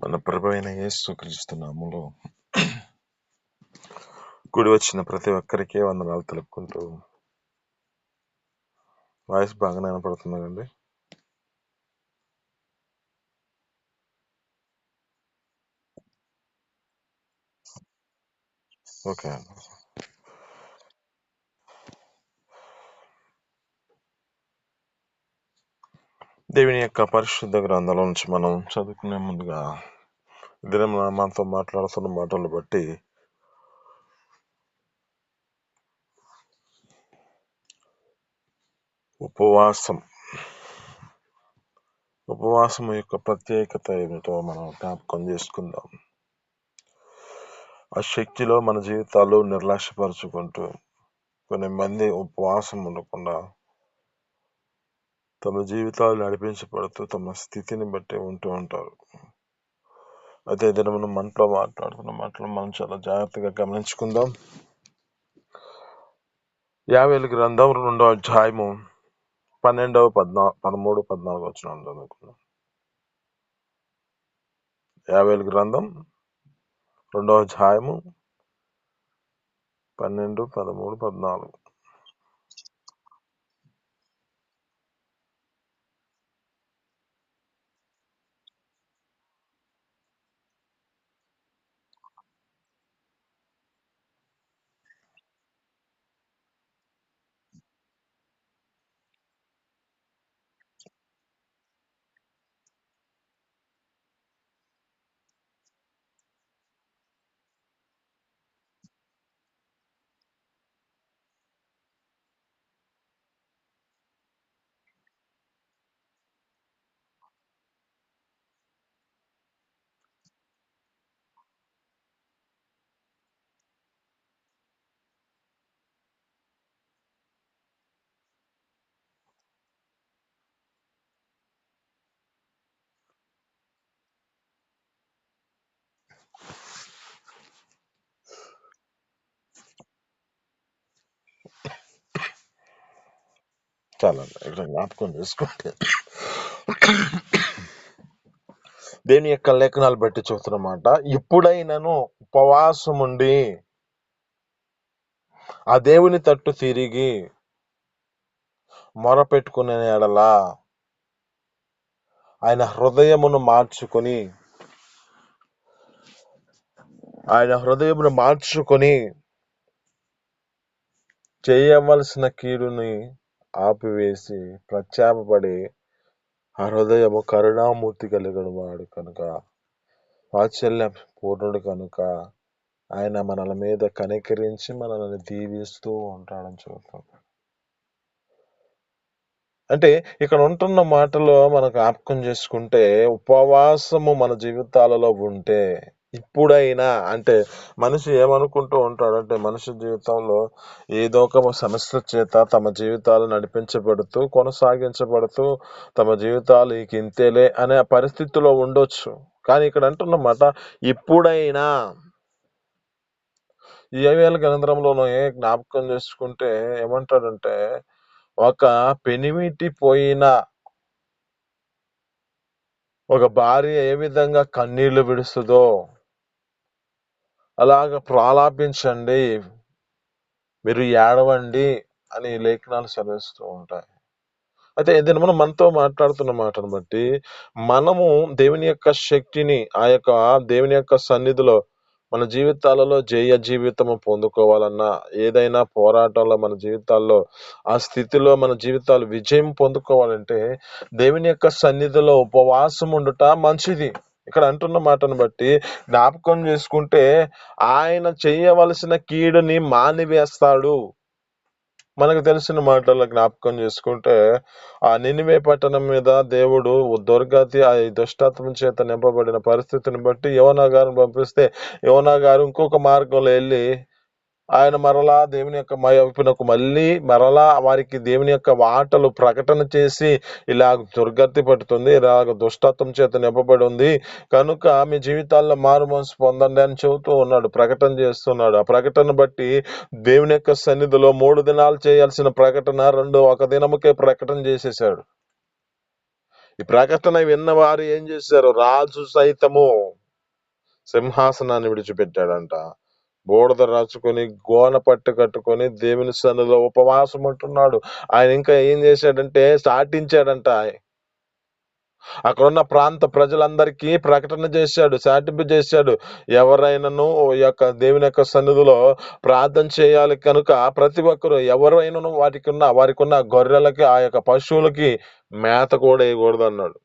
మన ప్రభు అయిన యేసుక్రీస్తు నామములో కూడి వచ్చిన ప్రతి ఒక్కరికి వందనాలు తెలుపుకుంటూ, వాయిస్ బాగానే వినపడుతుంది కండి. ఓకే అండి. దేవుని యొక్క పరిశుద్ధ గ్రంథంలో నుంచి మనం చదువుకునే ముందుగా దినం మనతో మాట్లాడుతున్న మాటలు బట్టి ఉపవాసం యొక్క ప్రత్యేకత ఏమిటో మనం జ్ఞాపకం చేసుకుందాం. ఆ శక్తిలో మన జీవితాలు నిర్లక్ష్యపరుచుకుంటూ కొన్ని మంది ఉపవాసం ఉండకుండా తమ జీవితాలు నడిపించబడుతూ తమ స్థితిని బట్టి ఉంటూ ఉంటారు. అదే దినమున మనతో మాట్లాడుతున్న మాటలు మనం చాలా జాగ్రత్తగా గమనించుకుందాం. యావేలు గ్రంథం 2వ అధ్యాయము 12, 13, 14 వచనాలు చదువుకుందాం. యావేలు గ్రంథం 2వ అధ్యాయము 12, 13, 14. చాలా ఇక్కడ జ్ఞాపకం చేసుకుంటే దేని యొక్క లేఖనాలు బట్టి చూస్తున్నమాట, ఇప్పుడైనను ఉపవాసం ఉండి ఆ దేవుని తట్టు తిరిగి మొరపెట్టుకునే ఎడలా ఆయన హృదయమును మార్చుకొని చేయవలసిన కీడుని ఆపివేసి ప్రత్యాపడి ఆ హృదయము కరుణామూర్తి కలిగిన వాడు కనుక, వాత్సల్య పూర్ణుడు కనుక ఆయన మనల మీద కనికరించి మనల్ని దీవిస్తూ ఉంటాడని చూస్తాం. అంటే ఇక్కడ ఉంటున్న మాటలో మనం జ్ఞాపకం చేసుకుంటే, ఉపవాసము మన జీవితాలలో ఉంటే ఇప్పుడైనా, అంటే మనిషి ఏమనుకుంటూ ఉంటాడంటే, మనిషి జీవితంలో ఏదో ఒక సమస్య చేత తమ జీవితాలు నడిపించబడుతూ కొనసాగించబడుతూ తమ జీవితాలు ఇంతేలే అనే పరిస్థితిలో ఉండొచ్చు. కానీ ఇక్కడ అంటున్నమాట ఇప్పుడైనా. ఈ ఏవేల గ్రంథంలోనే జ్ఞాపకం చేసుకుంటే ఏమంటాడంటే, ఒక పెనిమిటి పోయిన ఒక భార్య ఏ విధంగా కన్నీళ్లు విడుస్తుందో అలాగ ప్రాలాపించండి, మీరు ఏడవండి అని లేఖనాలు సెలవిస్తూ ఉంటాయి. అయితే దీన్ని మనం మనతో మాట్లాడుతున్న మాటను బట్టి మనము దేవుని యొక్క శక్తిని, ఆ యొక్క దేవుని యొక్క సన్నిధిలో మన జీవితాలలో జయ జీవితము పొందుకోవాలన్నా, ఏదైనా పోరాటంలో మన జీవితాల్లో ఆ స్థితిలో మన జీవితాలు విజయం పొందుకోవాలంటే దేవుని యొక్క సన్నిధిలో ఉపవాసం ఉండుట మంచిది. ఇక్కడ అంటున్న మాటను బట్టి జ్ఞాపకం చేసుకుంటే ఆయన చేయవలసిన కీడుని మానివేస్తాడు. మనకు తెలిసిన మాటల్లో జ్ఞాపకం చేసుకుంటే, ఆ నినివే పట్టణం మీద దేవుడు దుర్గతి ఆ దుష్టాత్మ చేత నింపబడిన పరిస్థితిని బట్టి యోనా గారిని పంపిస్తే యోనా గారు ఇంకొక మార్గంలో వెళ్ళి ఆయన మరలా దేవుని యొక్క వైపునకు మరలా వారికి దేవుని యొక్క వాటలు ప్రకటన చేసి, ఇలాగ దుర్గతి పట్టుతుంది, ఇలాగ దుష్టత్వం చేత నింపబడి ఉంది కనుక మీ జీవితాల్లో మారు మనసు పొందండి అని చెబుతూ ఉన్నాడు, ప్రకటన చేస్తున్నాడు. ఆ ప్రకటన బట్టి దేవుని యొక్క సన్నిధిలో 3 దినాలు చేయాల్సిన ప్రకటన ఒక దినముకే ప్రకటన చేసేసాడు. ఈ ప్రకటన విన్న వారు ఏం చేశారు? రాజు సైతము సింహాసనాన్ని విడిచిపెట్టాడంట. బూడిద రాచుకొని, గోన పట్టు కట్టుకొని దేవుని సన్నిధిలో ఉపవాసం ఉంటున్నాడు. ఆయన ఇంకా ఏం చేశాడంటే చాటించాడంట. అక్కడున్న ప్రాంత ప్రజలందరికీ ప్రకటన చేశాడు, చాటింపు చేశాడు. ఎవరైనాను ఈ యొక్క దేవుని యొక్క సన్నిధిలో ప్రార్థన చేయాలి కనుక ప్రతి ఒక్కరు ఎవరైనాను వారికున్న గొర్రెలకి, ఆ యొక్క పశువులకి మేత కూడా వేయకూడదన్నాడు.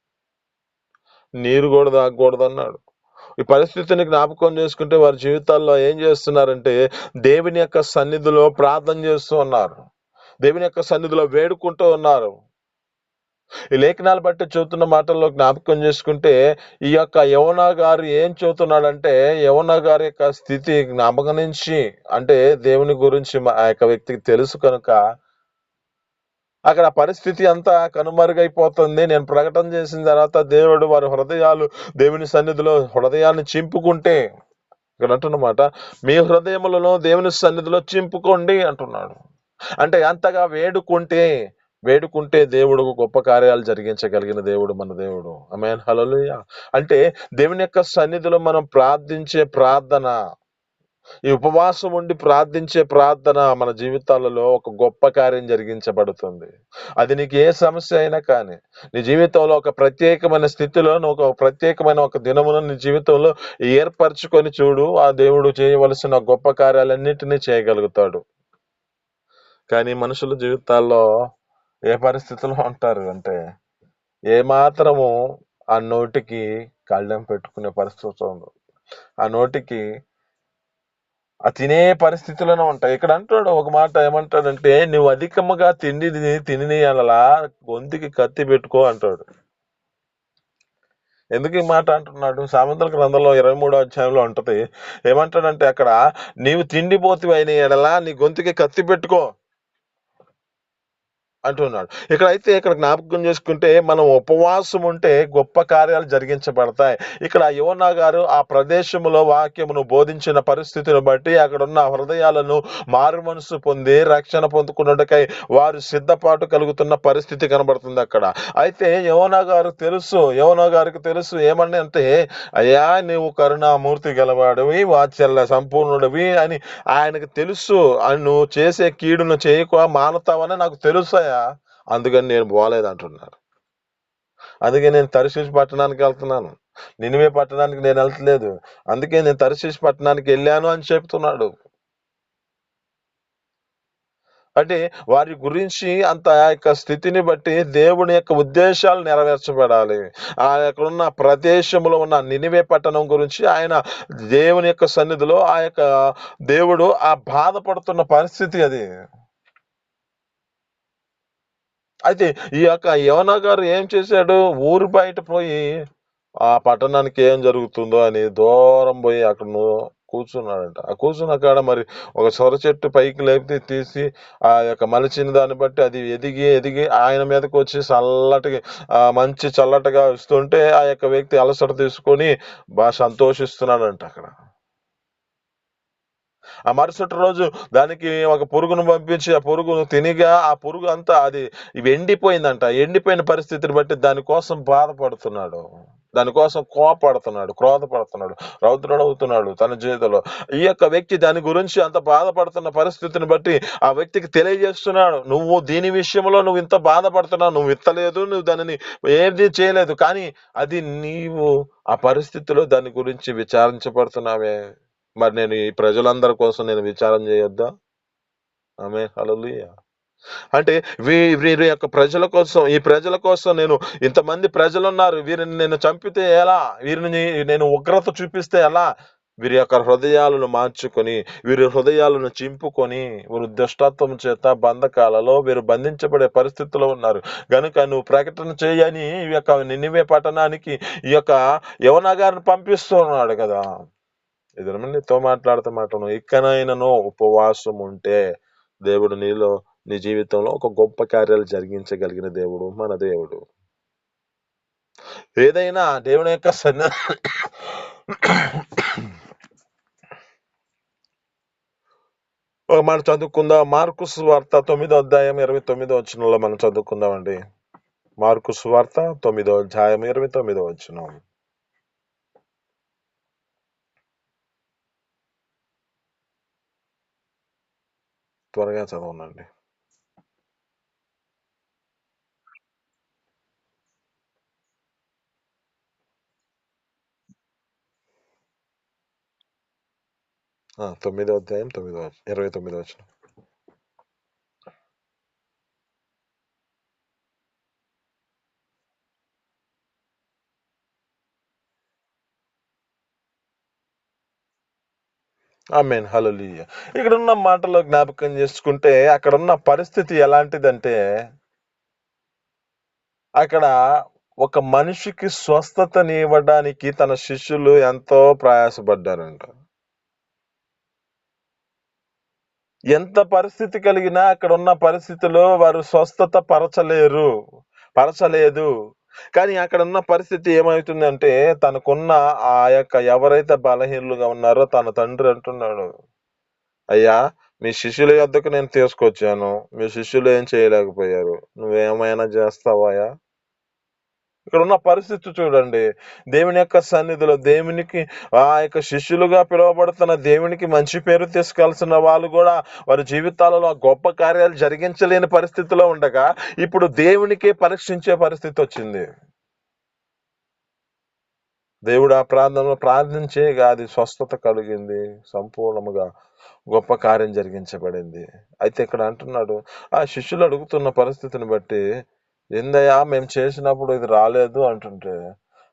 నీరు కూడా తాగకూడదన్నాడు. ఈ పరిస్థితిని జ్ఞాపకం చేసుకుంటే వారి జీవితాల్లో ఏం చేస్తున్నారంటే దేవుని యొక్క సన్నిధిలో ప్రార్థన చేస్తూ ఉన్నారు, దేవుని యొక్క సన్నిధిలో వేడుకుంటూ ఉన్నారు. ఈ లేఖనాలు బట్టి చెబుతున్న మాటల్లో జ్ఞాపకం చేసుకుంటే ఈ యొక్క యవనా గారు ఏం చెబుతున్నాడంటే, యవనా గారి యొక్క స్థితి గమనించి, అంటే దేవుని గురించి ఆ యొక్క వ్యక్తికి తెలుసు కనుక అక్కడ పరిస్థితి అంతా కనుమరుగైపోతుంది. నేను ప్రకటన చేసిన తర్వాత దేవుడు వారి హృదయాలు దేవుని సన్నిధిలో హృదయాన్ని చింపుకుంటే, ఇక్కడ అంటున్నమాట, మీ హృదయములను దేవుని సన్నిధిలో చింపుకోండి అంటున్నాడు. అంటే అంతగా వేడుకుంటే దేవుడు గొప్ప కార్యాలు జరిగించగలిగిన దేవుడు మన దేవుడు. ఆమేన్, హల్లెలూయా. అంటే దేవుని యొక్క సన్నిధిలో మనం ప్రార్థించే ప్రార్థన, ఈ ఉపవాసం ఉండి ప్రార్థించే ప్రార్థన మన జీవితాలలో ఒక గొప్ప కార్యం జరిగించబడుతుంది. అది నీకు ఏ సమస్య అయినా కానీ, నీ జీవితంలో ఒక ప్రత్యేకమైన స్థితిలో ఒక ప్రత్యేకమైన ఒక దినమును నీ జీవితంలో ఏర్పరచుకొని చూడు, ఆ దేవుడు చేయవలసిన గొప్ప కార్యాలన్నిటినీ చేయగలుగుతాడు. కానీ మనుషుల జీవితాల్లో ఏ పరిస్థితిలో ఉంటారు అంటే, ఏమాత్రము ఆ నోటికి కళ్ళెం పెట్టుకునే పరిస్థితి ఉంది. ఆ నోటికి ఆ తినే పరిస్థితిలోనే ఉంటాయి. ఇక్కడ అంటాడు ఒక మాట, ఏమంటాడంటే, నువ్వు అధికముగా తిని అలా గొంతుకి కత్తి పెట్టుకో అంటాడు. ఎందుకు ఈ మాట అంటున్నాడు? సామెతల గ్రంథంలో 23వ అధ్యాయంలో ఉంటది. ఏమంటాడంటే అక్కడ, నీవు తిండిపోతు అయిన ఎడల నీ గొంతుకి కత్తి పెట్టుకో అంటున్నాడు. ఇక్కడ జ్ఞాపకం చేసుకుంటే మనం ఉపవాసం ఉంటే గొప్ప కార్యాలు జరిగించబడతాయి. ఇక్కడ యోనా గారు ఆ ప్రదేశంలో వాక్యమును బోధించిన పరిస్థితిని బట్టి అక్కడ ఉన్న హృదయాలను మారు మనసు పొంది రక్షణ పొందుకున్నట్టుకై వారు సిద్ధపాటు కలుగుతున్న పరిస్థితి కనబడుతుంది అక్కడ. అయితే యోనా గారికి తెలుసు ఏమని అంటే, అయ్యా నీవు కరుణామూర్తి గలవాడివి, వాత్సల్య సంపూర్ణుడివి అని ఆయనకు తెలుసు. నువ్వు చేసే కీడును చేయక మానతావని నాకు తెలుసా, అందుకని నేను పోలేదంటున్నాడు. అందుకే నేను తర్షీషు పట్టణానికి వెళ్తున్నాను, నినివే పట్టణానికి నేను వెళ్తలేదు. అందుకే నేను తర్షీషు పట్టణానికి వెళ్ళాను అని చెప్తున్నాడు. అంటే వారి గురించి అంత యొక్క స్థితిని బట్టి దేవుని యొక్క ఉద్దేశాలు నెరవేర్చబడాలి. ఆ యొక్కడున్న ప్రదేశంలో ఉన్న నినివే పట్టణం గురించి ఆయన దేవుని యొక్క సన్నిధిలో ఆ యొక్క దేవుడు ఆ బాధపడుతున్న పరిస్థితి అది. అయితే ఈ యొక్క యోనా గారు ఏం చేశాడు? ఊరు బయట పోయి ఆ పట్టణానికి ఏం జరుగుతుందో అని దూరం పోయి అక్కడ కూర్చున్నాడంట. ఆ కూర్చున్న కాడ మరి ఒక సొర చెట్టు పైకి లేపి తీసి ఆ యొక్క మలిచిన దాన్ని బట్టి అది ఎదిగి ఆయన మీదకి వచ్చి మంచి చల్లటగా వస్తుంటే ఆ యొక్క వ్యక్తి అలసట తీసుకొని బాగా సంతోషిస్తున్నాడంట అక్కడ. ఆ మరుసటి రోజు దానికి ఒక పురుగును పంపించి ఆ పురుగును తినిగా ఆ పురుగు అంతా అది ఎండిపోయిందంట. ఎండిపోయిన పరిస్థితిని బట్టి దానికోసం బాధపడుతున్నాడు, దానికోసం కోపడుతున్నాడు, క్రోధపడుతున్నాడు, రౌద్రుడవుతున్నాడు తన జీవితంలో. ఈ యొక్క వ్యక్తి దాని గురించి అంత బాధపడుతున్న పరిస్థితిని బట్టి ఆ వ్యక్తికి తెలియజేస్తున్నాడు, నువ్వు దీని విషయంలో నువ్వు ఇంత బాధపడుతున్నావు, నువ్వు విత్తలేదు, నువ్వు దానిని ఏది చేయలేదు, కానీ అది నీవు ఆ పరిస్థితిలో దాని గురించి విచారించబడుతున్నావే. మరి నేను ఈ ప్రజలందరి కోసం నేను విచారం చేయొద్దా? ఆమేన్, హల్లెలూయా. అంటే వీరి యొక్క ఈ ప్రజల కోసం నేను, ఇంతమంది ప్రజలున్నారు, వీరిని నేను చంపితే ఎలా, వీరిని నేను ఉగ్రత చూపిస్తే ఎలా, వీరి యొక్క హృదయాలను మార్చుకొని, వీరి హృదయాలను చింపుకొని, వీరు దుష్టత్వం చేత బంధకాలలో వీరు బంధించబడే పరిస్థితిలో ఉన్నారు గనుక నువ్వు ప్రకటన చేయని ఈ యొక్క నినివే పట్టణానికి ఈ యొక్క యోనా గారిని పంపిస్తున్నాడు కదా. ఇది నీతో మాట్లాడుతూ ఇకనైనాను ఉపవాసం ఉంటే దేవుడు నీ జీవితంలో ఒక గొప్ప కార్యాలు జరిగించగలిగిన దేవుడు మన దేవుడు. ఏదైనా దేవుని యొక్క మనం చదువుకుందాం. మార్కు సువార్త 9వ అధ్యాయం 29వ వచనంలో మనం చదువుకుందామండి. మార్కు సువార్త 9వ అధ్యాయం 29వ వచనం. త్వరగా చదవనండి. ఆ! 9వ అధ్యాయం 29వ వచనం. ఆమేన్. హల్లెలూయా. ఇక్కడున్న మాటలో జ్ఞాపకం చేసుకుంటే అక్కడున్న పరిస్థితి ఎలాంటిదంటే, అక్కడ ఒక మనిషికి స్వస్థతనివ్వడానికి తన శిష్యులు ఎంతో ప్రయాసపడ్డారంట. ఎంత పరిస్థితి కలిగినా అక్కడున్న పరిస్థితిలో వారు స్వస్థత పరచలేదు. కానీ అక్కడున్న పరిస్థితి ఏమవుతుందంటే, తనకున్న ఆ యొక్క ఎవరైతే బలహీనులుగా ఉన్నారో తన తండ్రి అంటున్నాడు, అయ్యా! మీ శిష్యుల యొద్దకు నేను తీసుకొచ్చాను. మీ శిష్యులు ఏం చేయలేకపోయారు. నువ్వేమైనా చేస్తావాయా? ఇక్కడున్న పరిస్థితి చూడండి. దేవుని యొక్క సన్నిధిలో దేవునికి ఆ యొక్క శిష్యులుగా పిలువబడుతున్న దేవునికి మంచి పేరు తీసుకెళ్లాల్సిన వాళ్ళు గూడా వారి జీవితాలలో గొప్ప కార్యాలు జరిగించలేని పరిస్థితిలో ఉండగా, ఇప్పుడు దేవునికే పరీక్షించే పరిస్థితొచ్చింది. దేవుడు ఆ ప్రాంతంలో ప్రార్థించేయగా అది స్వస్థత కలిగింది. సంపూర్ణముగా గొప్ప కార్యం జరిగించబడింది. అయితే ఇక్కడ అంటున్నాడు, ఆ శిష్యులు అడుగుతున్న పరిస్థితిని బట్టి, "ఏందయ్యా మేము చేసినప్పుడు ఇది రాలేదు" అంటుంటే,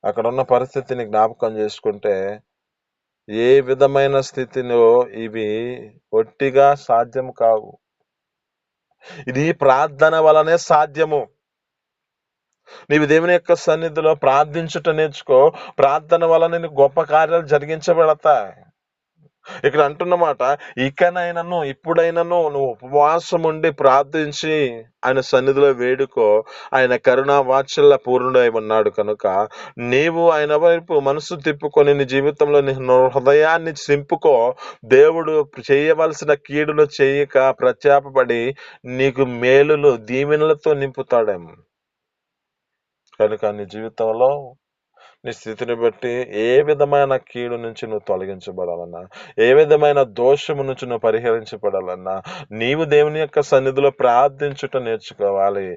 అక్కడున్న పరిస్థితిని జ్ఞాపకం చేసుకుంటే, ఏ విధమైన స్థితిలో ఇవి ఒట్టిగా సాధ్యం కావు. ఇది ప్రార్థన వలనే సాధ్యము. నీవు దేవుని యొక్క సన్నిధిలో ప్రార్థించుట నేర్చుకో. ప్రార్థన వలన నీకు గొప్ప కార్యాలు జరిగించబడతాయి. ఇక్కడ అంటున్నమాట, ఇకనైనను ఇప్పుడైనను నువ్వు ఉపవాసం ఉండి ప్రార్థించి ఆయన సన్నిధిలో వేడుకో. ఆయన కరుణా వాత్సల్య పూర్ణుడై ఉన్నాడు కనుక నీవు ఆయన వైపు మనసు తిప్పుకొని నీ జీవితంలో నీ హృదయాన్ని సింపుకో. దేవుడు చేయవలసిన కీడులు చేయక ప్రత్యాపపడి నీకు మేలులు దీవెనలతో నింపుతాడేమో. కనుక నీ జీవితంలో నీ స్థితిని బట్టి ఏ విధమైన కీడు నుంచి నువ్వు తొలగించబడాలన్నా, ఏ విధమైన దోషము నుంచి నువ్వు పరిహరించబడాలన్నా, నీవు దేవుని యొక్క సన్నిధిలో ప్రార్థించుట నేర్చుకోవాలి.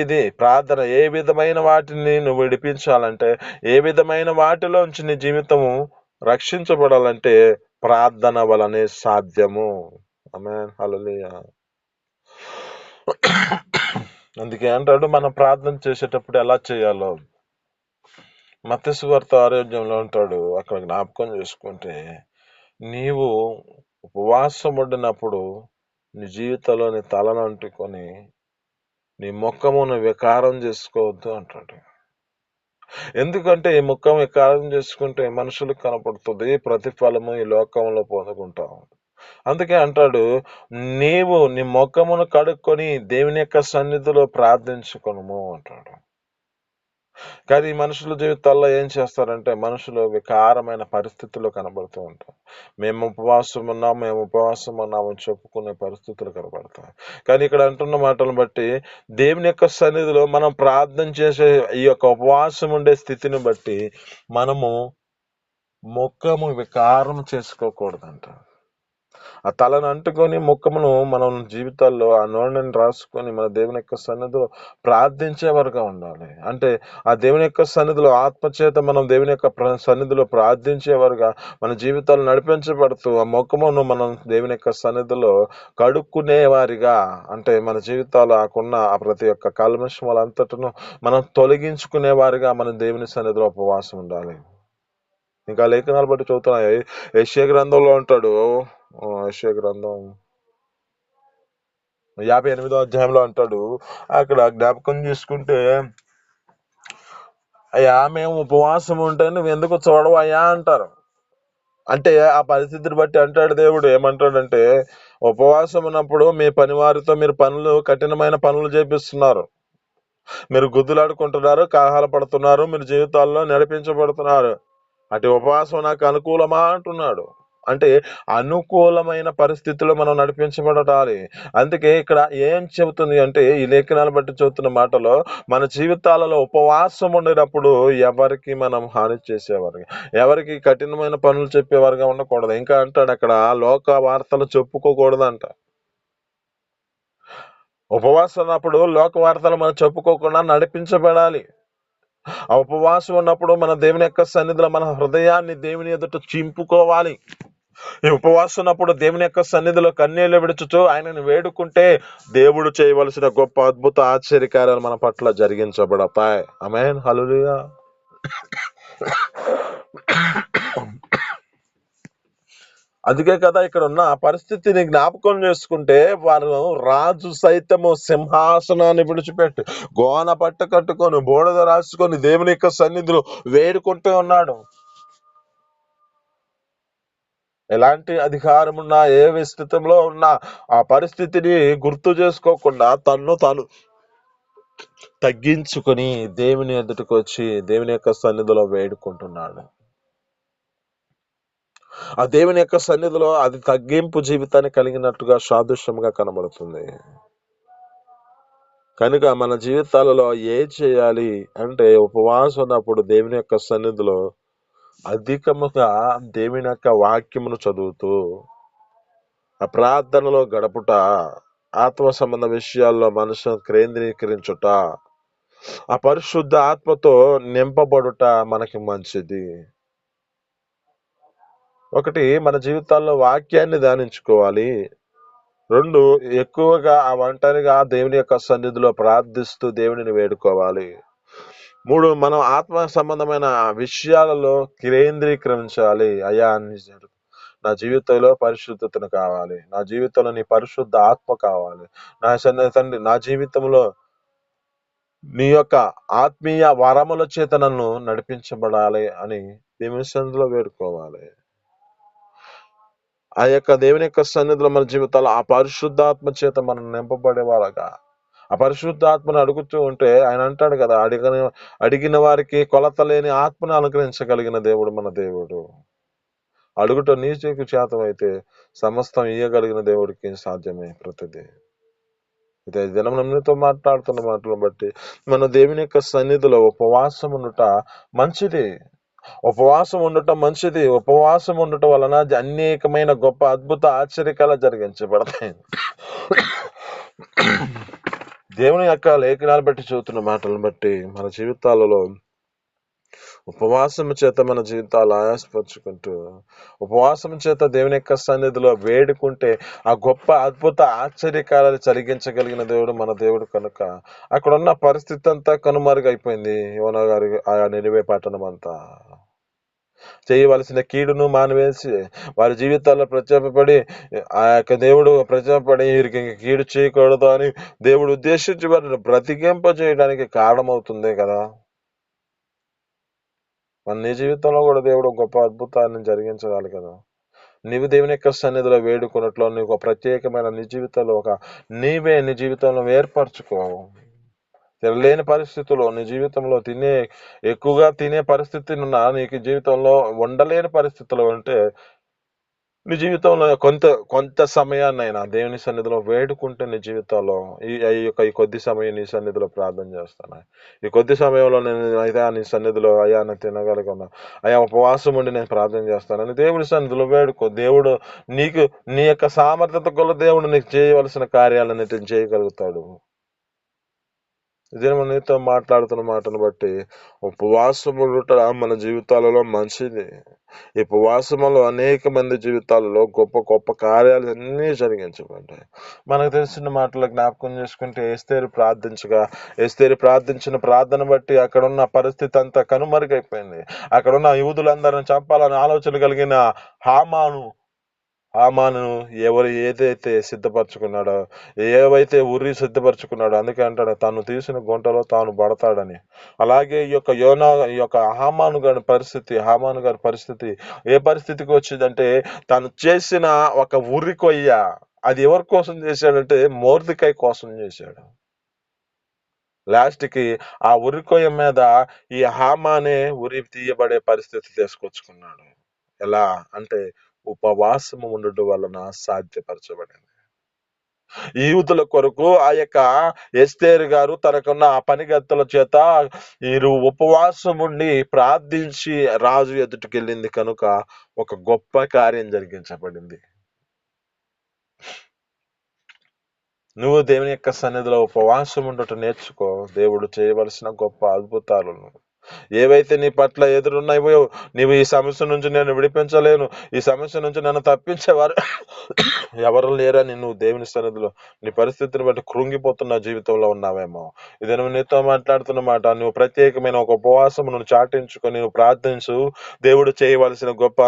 ఇది ప్రార్థన ఏ విధమైన వాటిని నువ్వు విడిపించాలంటే, ఏ విధమైన వాటిలోంచి నీ జీవితము రక్షించబడాలంటే ప్రార్థన వలనే సాధ్యము. ఆమేన్. హల్లెలూయా. అందుకే అంటాడు మనం ప్రార్థన చేసేటప్పుడు ఎలా చేయాలో. మత్తయి సువార్త ఆరోగ్యంలో ఉంటాడు. అక్కడ జ్ఞాపకం చేసుకుంటే, నీవు ఉపవాసం ఉండినప్పుడు నీ జీవితంలో నీ తలను అంటుకొని నీ ముఖమును వికారం చేసుకోవద్దు అంటాడు. ఎందుకంటే ఈ ముఖం వికారం చేసుకుంటే మనుషులకు కనపడుతుంది, ప్రతిఫలము ఈ లోకంలో పొందుకుంటాం. అందుకే అంటాడు, నీవు నీ ముఖమును కడుక్కొని దేవుని యొక్క సన్నిధిలో ప్రార్థించుకొనుము అంటాడు. కానీ ఈ మనుషుల జీవితాల్లో ఏం చేస్తారంటే, మనుషులు వికారమైన పరిస్థితుల్లో కనబడుతూ ఉంటారు. మేము ఉపవాసం ఉన్నామని చెప్పుకునే పరిస్థితులు కనబడతాయి. కానీ ఇక్కడ అంటున్న మాటలను బట్టి దేవుని యొక్క సన్నిధిలో మనం ప్రార్థన చేసే ఈ యొక్క ఉపవాసం ఉండే స్థితిని బట్టి మనము ముఖము వికారం చేసుకోకూడదంట. ఆ తలను అంటుకొని ముఖమును మనం జీవితాల్లో ఆ నూనెని రాసుకొని మన దేవుని యొక్క సన్నిధిలో ప్రార్థించేవారుగా ఉండాలి. అంటే ఆ దేవుని యొక్క సన్నిధిలో ఆత్మచేత మనం దేవుని యొక్క సన్నిధిలో ప్రార్థించేవారుగా మన జీవితాలు నడిపించబడుతూ ఆ ముఖమును మనం దేవుని యొక్క సన్నిధిలో కడుక్కునే వారిగా, అంటే మన జీవితాలు ఆకున్న ఆ ప్రతి ఒక్క కల్మషములంతటను మనం తొలగించుకునే వారిగా మన దేవుని సన్నిధిలో ఉపవాసం ఉండాలి. ఇంకా లేఖనాలు బట్టి చదువుతున్నాయి. యెషయా గ్రంథంలో అంటాడు, యెషయా గ్రంథం 58వ అధ్యాయంలో అంటాడు, అక్కడ జ్ఞాపకం చేసుకుంటే, అయ్యా మేము ఉపవాసం ఉంటే నువ్వు ఎందుకు చూడవు అయ్యా అంటారు. అంటే ఆ పరిస్థితిని బట్టి అంటాడు దేవుడు ఏమంటాడంటే, ఉపవాసం ఉన్నప్పుడు మీ పనివారితో మీరు కఠినమైన పనులు చేపిస్తున్నారు, మీరు గుద్దులాడుకుంటున్నారు, కలహాలు పడుతున్నారు, మీరు జీవితాల్లో నడిపించబడుతున్నారు, అటు ఉపవాసం నాకు అనుకూలమా అంటున్నాడు. అంటే అనుకూలమైన పరిస్థితుల్లో మనం నడిపించబడాలి. అందుకే ఇక్కడ ఏం చెబుతుంది అంటే, ఈ లేఖనాలు బట్టి చెబుతున్న మాటలో, మన జీవితాలలో ఉపవాసం ఉండేటప్పుడు ఎవరికి మనం హాని చేసేవారు, ఎవరికి కఠినమైన పనులు చెప్పేవారుగా ఉండకూడదు. ఇంకా అంటాడు అక్కడ, లోక వార్తలు చెప్పుకోకూడదంట. ఉపవాసం ఉన్నప్పుడు లోక వార్తలు మనం చెప్పుకోకుండా నడిపించబడాలి. ఆ ఉపవాసం ఉన్నప్పుడు మన దేవుని యొక్క సన్నిధిలో మన హృదయాన్ని దేవుని ఎదుట చింపుకోవాలి. ఈ ఉపవాసం ఉన్నప్పుడు దేవుని యొక్క సన్నిధిలో కన్నీళ్లు విడుచుచు ఆయనను వేడుకుంటే దేవుడు చేయవలసిన గొప్ప అద్భుత ఆశ్చర్యకార్యాలు మన పట్ల జరిగించబడతాయి. ఆమేన్, హల్లెలూయా. అందుకే కదా ఇక్కడ ఉన్న పరిస్థితిని జ్ఞాపకం చేసుకుంటే, వారు రాజు సైతము సింహాసనాన్ని విడిచిపెట్టి గోన పట్ట కట్టుకొని బూడిద రాసుకొని దేవుని యొక్క సన్నిధిలో వేడుకుంటూ ఉన్నాడు. ఎలాంటి అధికారం ఉన్నా, ఏ స్థితిలో ఉన్నా ఆ పరిస్థితిని గుర్తు చేసుకోకుండా తన్ను తాను తగ్గించుకొని దేవుని ఎదుటకు వచ్చి దేవుని యొక్క సన్నిధిలో వేడుకుంటున్నాడు. ఆ దేవుని యొక్క సన్నిధిలో అది తగ్గింపు జీవితాన్ని కలిగినట్టుగా సాదృశ్యంగా కనబడుతుంది. కనుక మన జీవితాలలో ఏం చేయాలి అంటే, ఉపవాసం ఉన్నప్పుడు దేవుని యొక్క సన్నిధిలో అధికముగా దేవుని యొక్క వాక్యమును చదువుతూ ఆ ప్రార్థనలో గడుపుట, ఆత్మ సంబంధ విషయాల్లో మనసును కేంద్రీకరించుట, ఆ పరిశుద్ధ ఆత్మతో నింపబడుట మనకి మంచిది. ఒకటి, మన జీవితాల్లో వాక్యాన్ని ధ్యానించుకోవాలి. 2, ఎక్కువగా ఆ ఒంటరిగా దేవుని యొక్క సన్నిధిలో ప్రార్థిస్తూ దేవునిని వేడుకోవాలి. 3, మనం ఆత్మ సంబంధమైన విషయాలలో కేంద్రీకరించాలి. అయ్యా, నా జీవితంలో పరిశుద్ధతను కావాలి, నా జీవితంలో నీ పరిశుద్ధ ఆత్మ కావాలి, నా తండ్రి నా జీవితంలో నీ యొక్క ఆత్మీయ వరముల చేత నన్ను నడిపించబడాలి అని దేవుని సన్నిధిలో వేడుకోవాలి. ఆ యొక్క దేవుని యొక్క సన్నిధిలో మన జీవితాల్లో ఆ పరిశుద్ధాత్మ చేత మనం నింపబడే వాళ్ళగా, ఆ పరిశుద్ధాత్మను అడుగుతూ ఉంటే ఆయన అంటాడు కదా, అడిగిన వారికి కొలత లేని ఆత్మను అనుగ్రహించగలిగిన దేవుడు మన దేవుడు. అడుగుట నీకు చేతమైతే సమస్తం ఇయ్యగలిగిన దేవుడికి సాధ్యమే ప్రతిదీ. ఇదే దినం నమ్మితో మాట్లాడుతున్న మాటలను బట్టి మన దేవుని యొక్క సన్నిధిలో ఉపవాసం ఉండుట మంచిది. ఉపవాసం ఉండటం మంచిది. ఉపవాసం ఉండటం వలన అనేకమైన గొప్ప అద్భుత ఆశ్చర్యకాలు జరిగించబడతాయి. దేవుని యొక్క లేఖనాలు బట్టి చదువుతున్న మాటలను బట్టి మన జీవితాలలో ఉపవాసం చేత మన జీవితాలు ఆయాసపరుచుకుంటూ, ఉపవాసం చేత దేవుని యొక్క సన్నిధిలో వేడుకుంటే ఆ గొప్ప అద్భుత ఆశ్చర్యకార్యాలు జరిగించగలిగిన దేవుడు మన దేవుడు. కనుక అక్కడున్న పరిస్థితి అంతా కనుమరుగైపోయింది. యోనా గారి ఆ నినివే పట్టణం అంతా చేయవలసిన కీడును మానివేసి వారి జీవితాల్లో ప్రత్యేకపడి ఆ యొక్క దేవుడు ప్రత్యేకపడి వీరికి కీడు చేయకూడదు అని దేవుడు ఉద్దేశించి వారిని బ్రతికింప చేయడానికి కారణమవుతుంది కదా. నీ జీవితంలో కూడా దేవుడు గొప్ప అద్భుతాన్ని జరిగించగలి కదా. నీవు దేవుని యొక్క సన్నిధిలో వేడుకున్నట్లు నీకు ప్రత్యేకమైన నీ జీవితంలో నీవే నీ జీవితంలో ఏర్పరచుకో. తినలేని పరిస్థితుల్లో నీ జీవితంలో ఎక్కువగా తినే పరిస్థితి ఉన్నా నీకు జీవితంలో ఉండలేని పరిస్థితులు ఉంటే నీ జీవితంలో కొంత సమయాన్నైనా దేవుని సన్నిధిలో వేడుకుంటే నీ జీవితంలో ఈ కొద్ది సమయం నీ సన్నిధిలో ప్రార్థన చేస్తాను, ఈ కొద్ది సమయంలో నేను అయితే నీ సన్నిధిలో అయ్యా నేను తినగలుగున్నా, అయ్యా ఉపవాసం ఉండి నేను ప్రార్థన చేస్తానని దేవుని సన్నిధిలో వేడుకో. దేవుడు నీ యొక్క సామర్థ్యత కొల్ల దేవుడు నీకు చేయవలసిన కార్యాలన్నిటిని చేయగలుగుతాడు. ఇదే నీతో మాట్లాడుతున్న మాటను బట్టి ఉపవాసం ఉండట మన జీవితాలలో మంచిది. ఈ ఉపవాసంలో అనేక మంది జీవితాలలో గొప్ప గొప్ప కార్యాలు అన్నీ జరిగించబడ్డాయి. మనకు తెలిసిన మాటలు జ్ఞాపకం చేసుకుంటే, ఎస్తేరు ప్రార్థించిన ప్రార్థన బట్టి అక్కడున్న పరిస్థితి అంతా కనుమరుగైపోయింది. అక్కడున్న యూదులందరిని చంపాలని ఆలోచన కలిగిన హామాను ఏదైతే సిద్ధపరచుకున్నాడో, ఏవైతే ఉరి సిద్ధపరచుకున్నాడో, అందుకే అంటాడు తాను తీసిన గుంటలో తాను పడతాడని. అలాగే ఈ యొక్క హామాను గారి పరిస్థితి ఏ పరిస్థితికి వచ్చిందంటే, తను చేసిన ఒక ఉరి కొయ్య అది ఎవరి కోసం చేశాడంటే మొర్దెకై కోసం చేశాడు. లాస్ట్ కి ఆ ఉరి కొయ్య మీద ఈ హామానే ఉరి తీయబడే పరిస్థితి తీసుకొచ్చుకున్నాడు. ఎలా అంటే ఉపవాసము ఉండటం వలన సాధ్యపరచబడింది. ఈ యూతుల కొరకు ఆ యొక్క ఎస్తేరు గారు తనకున్న ఆ పనిగత్తల చేత వీరు ఉపవాసం ఉండి ప్రార్థించి రాజు ఎదుటికెళ్ళింది కనుక ఒక గొప్ప కార్యం జరిగించబడింది. నువ్వు దేవుని యొక్క సన్నిధిలో ఉపవాసం ఉండటం నేర్చుకో. దేవుడు చేయవలసిన గొప్ప అద్భుతాలను ఏవైతే నీ పట్ల ఎదురున్నాయో, నీవు ఈ సమస్య నుంచి నేను విడిపించలేను, ఈ సమస్య నుంచి నన్ను తప్పించేవారు ఎవరు లేరని నువ్వు దేవుని సన్నిధిలో నీ పరిస్థితిని బట్టి కృంగిపోతున్న జీవితంలో ఉన్నావేమో, ఇది నువ్వు నీతో మాట్లాడుతున్న మాట. నువ్వు ప్రత్యేకమైన ఒక ఉపవాసమును చాటించుకొని నువ్వు ప్రార్థించు. దేవుడు చేయవలసిన గొప్ప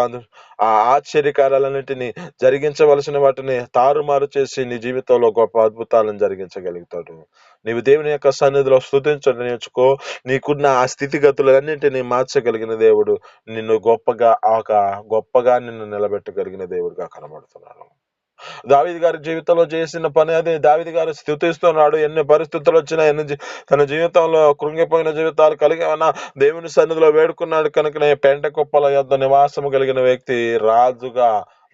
ఆ ఆశ్చర్యకార్యాలన్నింటినీ, జరిగించవలసిన వాటిని తారుమారు చేసి నీ జీవితంలో గొప్ప అద్భుతాలను జరిగించగలుగుతాడు. నీవు దేవుని యొక్క సన్నిధిలో స్తుతించడం నేర్చుకో. నీకున్న ఆ స్థితిగతులన్నింటినీ మార్చగలిగిన దేవుడు నిన్ను గొప్పగా నిన్ను నిలబెట్టగలిగిన దేవుడిగా కనబడుతున్నాడు. దావీదు గారి జీవితంలో చేసిన పని అదే. దావీదు గారు స్తుతిస్తున్నాడు. ఎన్ని పరిస్థితులు వచ్చినా, తన జీవితంలో కృంగిపోయిన జీవితాలు కలిగి ఉన్న దేవుని సన్నిధిలో వేడుకున్నాడు కనుకనే పెంట కుప్పల యొద్ద నివాసము కలిగిన వ్యక్తి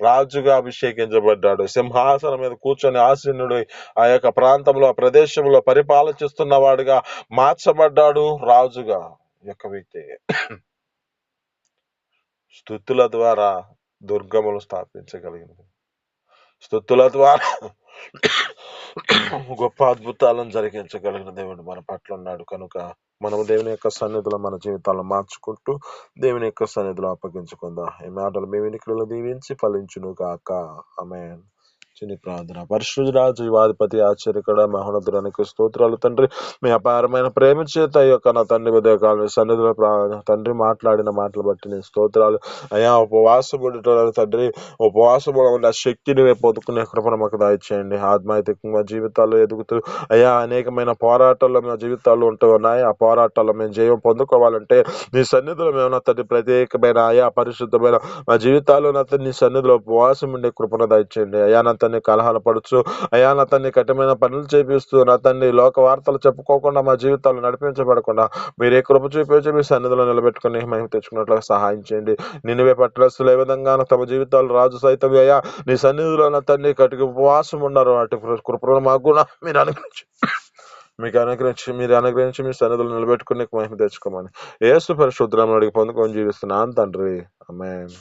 రాజుగా అభిషేకించబడ్డాడు. సింహాసనం మీద కూర్చొని ఆసీనుడు ఆ యొక్క ప్రాంతంలో, ఆ ప్రదేశంలో పరిపాలిస్తున్న వాడుగా మార్చబడ్డాడు. రాజుగా యొక్క వ్యక్తి స్తుతుల ద్వారా దుర్గములు స్థాపించగలిగింది. స్తుతుల ద్వారా గొప్ప అద్భుతాలను జరిగించగలిగిన దేవుడు మన పట్ల ఉన్నాడు కనుక మనము దేవుని యొక్క సన్నిధిలో మన జీవితాలను మార్చుకుంటూ దేవుని యొక్క సన్నిధిలో అప్పగించుకుందాం. ఈ మాటలు మీ వినికిడిలో దీవించి ఫలించును గాక. ఆమేన్. చిన్ని ప్రార్థన. పరిశుద్ధుడా, జీవాధిపతి, ఆశ్చర్యకర, మహోన్నతుడానికి స్తోత్రాలు తండ్రి. మీ అపారమైన ప్రేమ చేత ఈ యొక్క నా తండ్రి ఉదయకాల సన్నిధిలో తండ్రి మాట్లాడిన మాటలు బట్టి నేను స్తోత్రాలు అయ్యా. ఉపవాసం ఉండటం తండ్రి, ఉపవాసంలో ఉన్న శక్తిని పొందుకునే కృపను మాకు దయచేయండి. ఆత్మాయితంగా జీవితాల్లో ఎదుగుతూ అయ్యా అనేకమైన పోరాటాల్లో మా జీవితాల్లో ఉంటూ ఉన్నాయి. ఆ పోరాటాల్లో మేము జయం పొందుకోవాలంటే నీ సన్నిధిలో మేము నా తండ్రి ప్రత్యేకమైన అయా పరిశుద్ధమైన మా జీవితాల్లో నా తండ్రి నీ సన్నిధిలో ఉపవాసం ఉండే కృపను దయచేయండి. అయా నా తండ్రి కలహాలు పడుచు, అయా నా తండ్రి కఠినమైన పనులు చేపిస్తూ, నా తండ్రి లోక వార్తలు చెప్పుకోకుండా మా జీవితాలు నడిపించబడకుండా మీరే కృప చూపించి మీ సన్నిధిలో నిలబెట్టుకుని మహిమ తెచ్చుకున్నట్లుగా సహాయం చేయండి. నిన్నవే పట్టణస్తులు ఏ విధంగా తమ జీవితాలు రాజు సైతం అయ్యా నీ సన్నిధిలో నా తండ్రి కటికి ఉపవాసం ఉన్నారు. అటు కృపను మాకు కూడా మీరు అనుగ్రహించి మీ సన్నిధిలో నిలబెట్టుకుని మహిమ తెచ్చుకోమని యేసు పరిశుద్ధ నామములో అడిగి పొందుకొని జీవిస్తున్నాను తండ్రి. ఆమేన్.